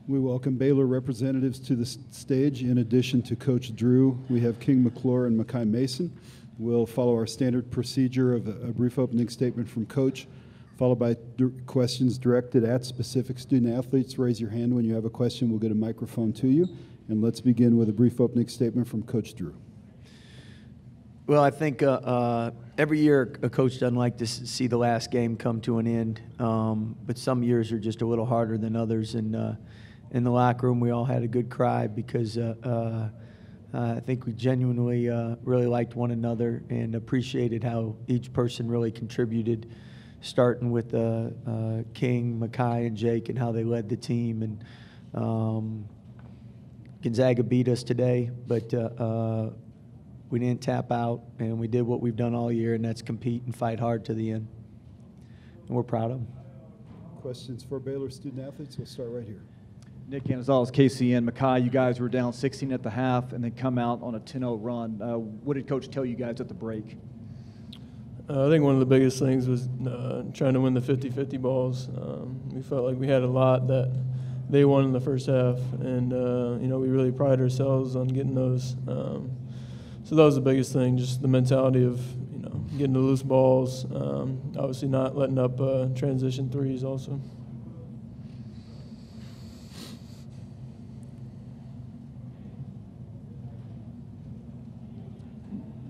We welcome Baylor representatives to the stage. In addition to Coach Drew, we have King McClure and Makai Mason. We'll follow our standard procedure of a brief opening statement from Coach, followed by questions directed at specific student athletes. Raise your hand when you have a question. We'll get a microphone to you. And let's begin with a brief opening statement from Coach Drew. Well, I think every year a coach doesn't like to see the last game come to an end, but some years are just a little harder than others. And in the locker room, we all had a good cry because I think we genuinely really liked one another and appreciated how each person really contributed, starting with King, Makai, and Jake, and how they led the team. And Gonzaga beat us today, but we didn't tap out, and we did what we've done all year, and that's compete and fight hard to the end. And we're proud of them. Questions for Baylor student athletes? We'll start right here. Nick Canizales, KCN. Makai, you guys were down 16 at the half and then come out on a 10-0 run. What did Coach tell you guys at the break? I think one of the biggest things was trying to win the 50-50 balls. We felt like we had a lot that they won in the first half, and we really pride ourselves on getting those. So that was the biggest thing, just the mentality of getting the loose balls, obviously not letting up transition threes also.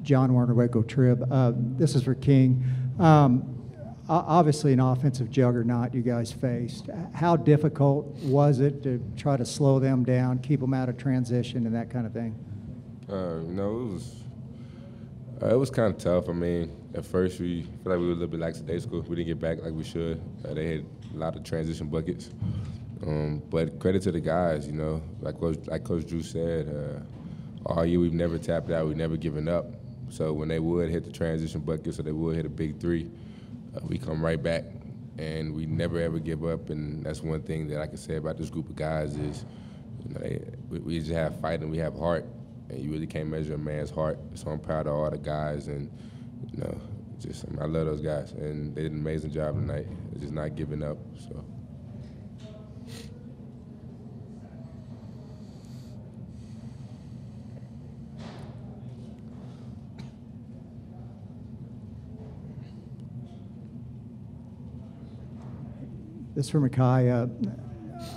John Warner, Waco Trib. This is for King. Obviously an offensive juggernaut you guys faced. How difficult was it to try to slow them down, keep them out of transition and that kind of thing? It was kind of tough. I mean, at first we felt like we were a little bit lackadaisical. We didn't get back like we should. They had a lot of transition buckets. But credit to the guys, like Coach Drew said, all year we've never tapped out, we've never given up. So when they would hit the transition buckets or they would hit a big three, we come right back, and we never ever give up. And that's one thing that I can say about this group of guys is, we just have fight and we have heart, and you really can't measure a man's heart. So I'm proud of all the guys, and I love those guys, and they did an amazing job tonight. They're just not giving up. So. This is for Makai.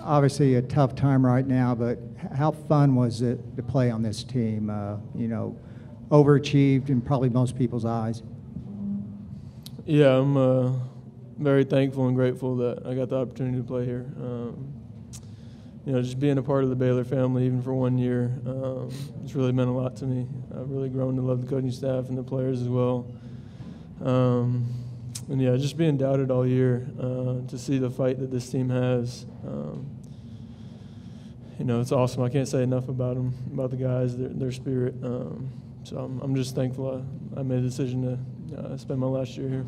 Obviously a tough time right now, but how fun was it to play on this team? Overachieved in probably most people's eyes. Yeah, I'm very thankful and grateful that I got the opportunity to play here. Just being a part of the Baylor family, even for 1 year, it's really meant a lot to me. I've really grown to love the coaching staff and the players as well. And yeah, just being doubted all year, to see the fight that this team has, it's awesome. I can't say enough about them, about the guys, their spirit. So I'm just thankful I made the decision to spend my last year here.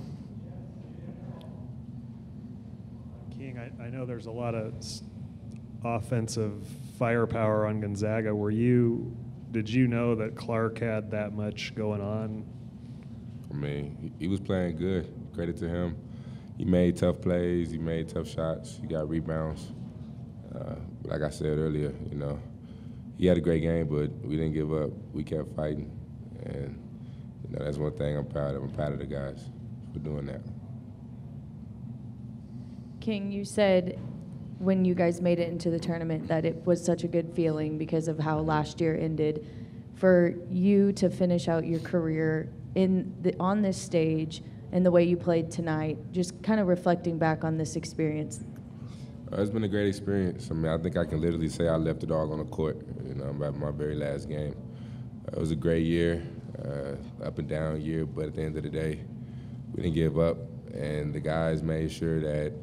King, I know there's a lot of offensive firepower on Gonzaga. Did you know that Clark had that much going on? I mean, he was playing good. Credit to him. He made tough plays. He made tough shots. He got rebounds. Like I said earlier, he had a great game, but we didn't give up. We kept fighting, and that's one thing I'm proud of. I'm proud of the guys for doing that. King, you said when you guys made it into the tournament that it was such a good feeling because of how last year ended. For you to finish out your career on this stage and the way you played tonight, just kind of reflecting back on this experience. It's been a great experience. I mean, I think I can literally say I left the dog on the court, about my very last game. It was a great year, up and down year, but at the end of the day, we didn't give up, and the guys made sure that,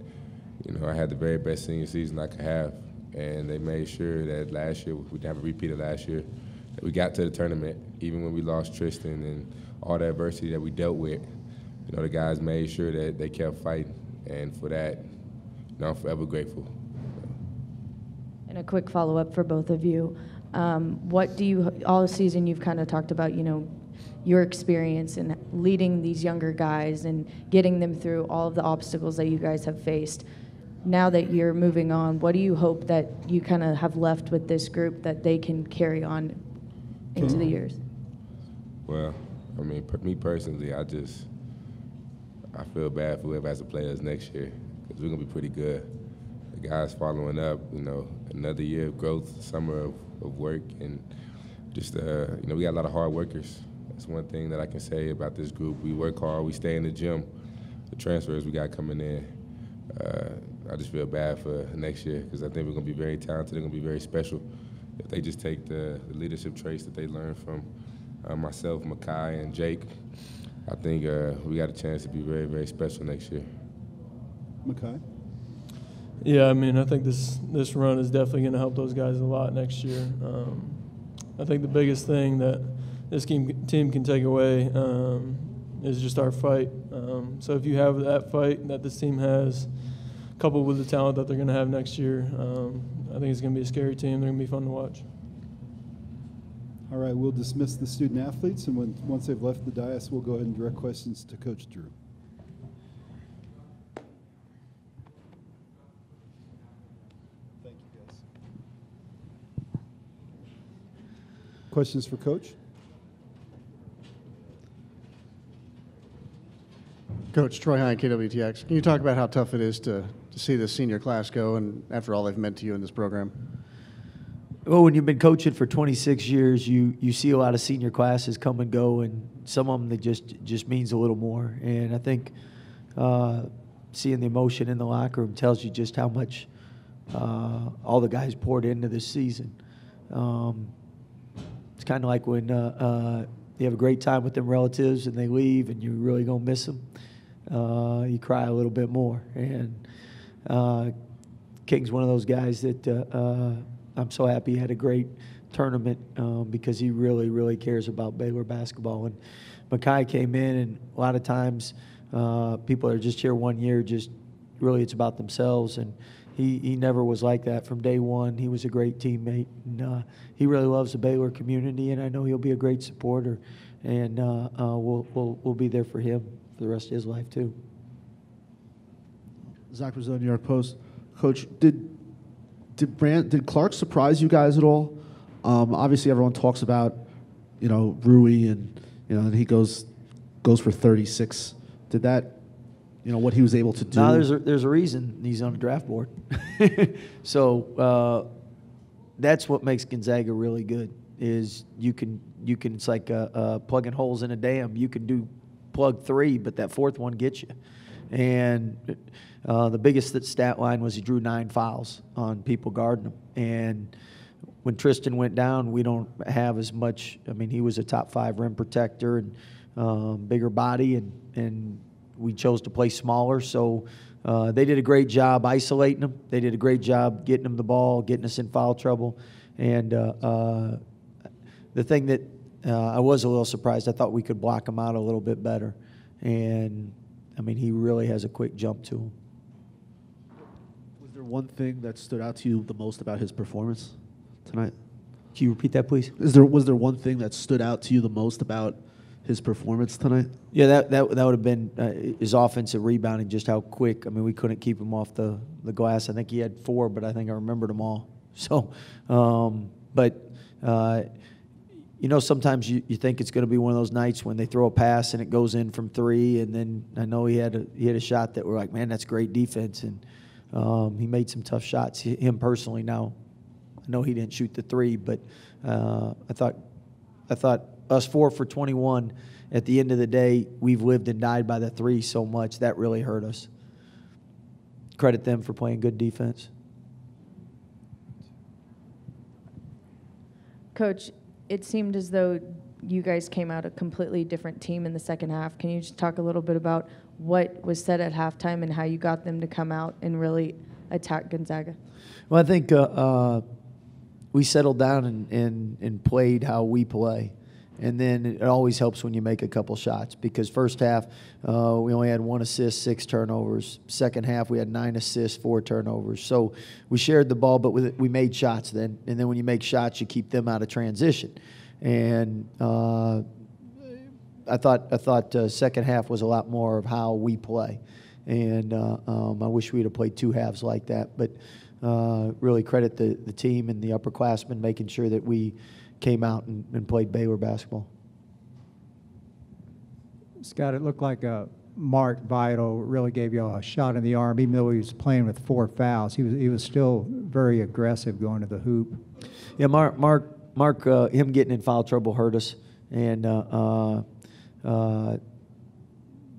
I had the very best senior season I could have, and they made sure that last year, we didn't have a repeat of last year, that we got to the tournament, even when we lost Tristan and all the adversity that we dealt with. The guys made sure that they kept fighting, and for that, I'm forever grateful. And a quick follow-up for both of you. All season you've kind of talked about, your experience in leading these younger guys and getting them through all of the obstacles that you guys have faced. now that you're moving on, what do you hope that you kind of have left with this group that they can carry on into the years? Well, I mean, me personally, I feel bad for whoever has to play us next year because we're going to be pretty good. The guys following up, another year of growth, summer of work, and just, we got a lot of hard workers. That's one thing that I can say about this group. We work hard, we stay in the gym. The transfers we got coming in, I just feel bad for next year because I think we're going to be very talented. They're going to be very special if they just take the leadership traits that they learned from myself, Makai, and Jake. I think we got a chance to be very, very special next year. Makai? Yeah, I mean, I think this run is definitely going to help those guys a lot next year. I think the biggest thing that this team can take away is just our fight. So if you have that fight that this team has, coupled with the talent that they're going to have next year, I think it's going to be a scary team. They're going to be fun to watch. All right, we'll dismiss the student athletes, and once they've left the dais, we'll go ahead and direct questions to Coach Drew. Thank you, guys. Questions for Coach? Coach Troy Hine, KWTX. Can you talk about how tough it is to see the senior class go, and after all they've meant to you in this program? Well, when you've been coaching for 26 years, you see a lot of senior classes come and go, and some of them that just means a little more. And I think seeing the emotion in the locker room tells you just how much all the guys poured into this season. It's kind of like when you have a great time with them relatives and they leave and you're really going to miss them. You cry a little bit more. And King's one of those guys that I'm so happy he had a great tournament because he really, really cares about Baylor basketball. And Makai came in, and a lot of times people are just here 1 year, just really it's about themselves. And he never was like that from day one. He was a great teammate, and he really loves the Baylor community, and I know he'll be a great supporter. And we'll be there for him for the rest of his life too. Zach Brazil, New York Post. Coach, did Clark surprise you guys at all? Obviously, everyone talks about, Rui, and and he goes for 36. Did that, what he was able to do? No, there's a reason he's on the draft board. So that's what makes Gonzaga really good. Is you can it's like plugging holes in a dam. You can plug 3, but that 4th one gets you. And the biggest stat line was he drew 9 fouls on people guarding him. And when Tristan went down, we don't have as much. I mean, he was a top 5 rim protector and bigger body, and we chose to play smaller. So they did a great job isolating him. They did a great job getting him the ball, getting us in foul trouble. And the thing that I was a little surprised, I thought we could block him out a little bit better. And I mean, he really has a quick jump to him. Was there one thing that stood out to you the most about his performance tonight? Can you repeat that, please? Was there one thing that stood out to you the most about his performance tonight? Yeah, that would have been his offensive rebounding, just how quick. I mean, we couldn't keep him off the glass. I think he had 4, but I think I remembered them all. So, sometimes you think it's going to be one of those nights when they throw a pass and it goes in from 3, and then I know he had a shot that we're like, man, that's great defense, and he made some tough shots. Him personally, now I know he didn't shoot the 3, but I thought us 4 for 21. At the end of the day, we've lived and died by the 3 so much that really hurt us. Credit them for playing good defense. Coach, it seemed as though you guys came out a completely different team in the second half. Can you just talk a little bit about what was said at halftime and how you got them to come out and really attack Gonzaga? Well, I think we settled down and played how we play. And then it always helps when you make a couple shots, because first half we only had 1 assist, 6 turnovers. Second half we had 9 assists, 4 turnovers. So we shared the ball, but we made shots then. And then when you make shots, you keep them out of transition. And I thought second half was a lot more of how we play. and I wish we'd have played two halves like that. But really credit the team and the upperclassmen making sure that we came out and played Baylor basketball. Scott, it looked like Mark Vital really gave you a shot in the arm, even though he was playing with 4 fouls. He was still very aggressive going to the hoop. Yeah, Mark, him getting in foul trouble hurt us, and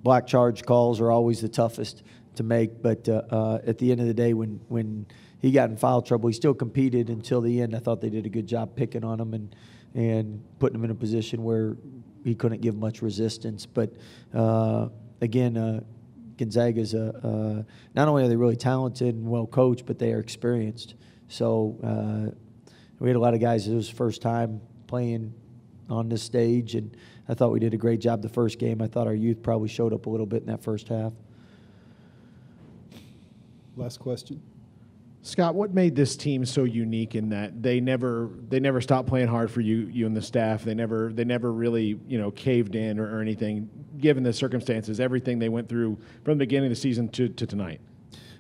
black charge calls are always the toughest to make. But at the end of the day, when he got in foul trouble, he still competed until the end. I thought they did a good job picking on him and putting him in a position where he couldn't give much resistance. But again, Gonzaga's not only are they really talented and well coached, but they are experienced. So we had a lot of guys. It was first time playing on this stage, and I thought we did a great job the first game. I thought our youth probably showed up a little bit in that first half. Last question. Scott, what made this team so unique in that they never stopped playing hard for you and the staff? They never really caved in or anything, given the circumstances, everything they went through from the beginning of the season to tonight.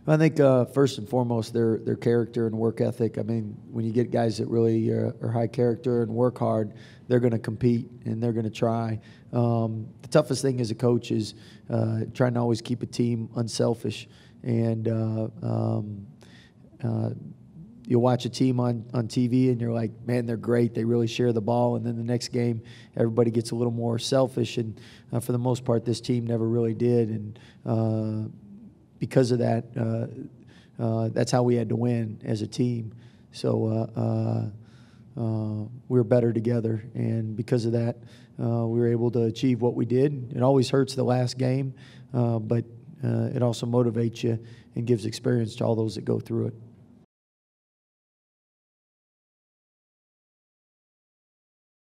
I think first and foremost their character and work ethic. I mean, when you get guys that really are high character and work hard, they're going to compete and they're going to try. The toughest thing as a coach is trying to always keep a team unselfish. And you'll watch a team on TV and you're like, man, they're great. They really share the ball. And then the next game, everybody gets a little more selfish. And for the most part, this team never really did. And because of that, that's how we had to win as a team. So we were better together. And because of that, we were able to achieve what we did. It always hurts the last game, but it also motivates you and gives experience to all those that go through it.